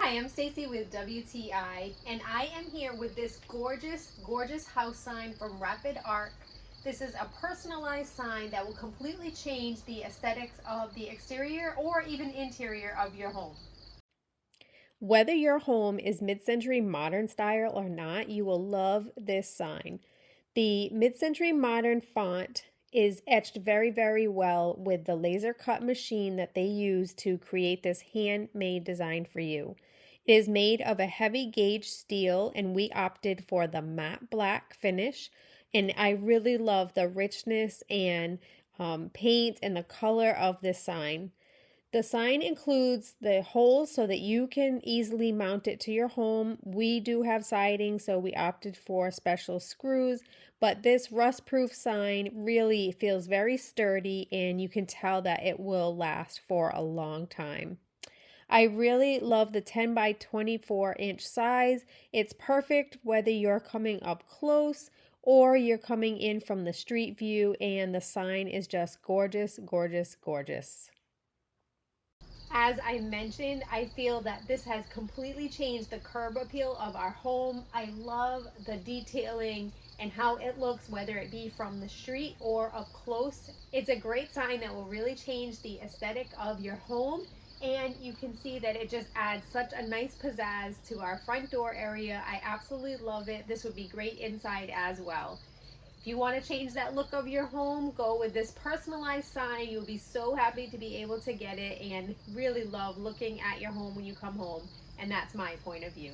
Hi, I'm Stacy with WTI, and I am here with this gorgeous house sign from RapidArc. This is a personalized sign that will completely change the aesthetics of the exterior or even interior of your home. Whether your home is mid-century modern style or not, you will love this sign. The mid-century modern font is etched very well with the laser cut machine that they use to create this handmade design for you. It is made of a heavy gauge steel and we opted for the matte black finish. And I really love the richness and paint and the color of this sign. The sign includes the holes so that you can easily mount it to your home. We do have siding, so we opted for special screws, but this rust-proof sign really feels very sturdy and you can tell that it will last for a long time. I really love the 10 by 24 inch size. It's perfect whether you're coming up close or you're coming in from the street view, and the sign is just gorgeous. As I mentioned, I feel that this has completely changed the curb appeal of our home. I love the detailing and how it looks, whether it be from the street or up close. It's a great sign that will really change the aesthetic of your home. And you can see that it just adds such a nice pizzazz to our front door area. I absolutely love it. This would be great inside as well. If you want to change that look of your home, go with this personalized sign. You'll be so happy to be able to get it and really love looking at your home when you come home. And that's my point of view.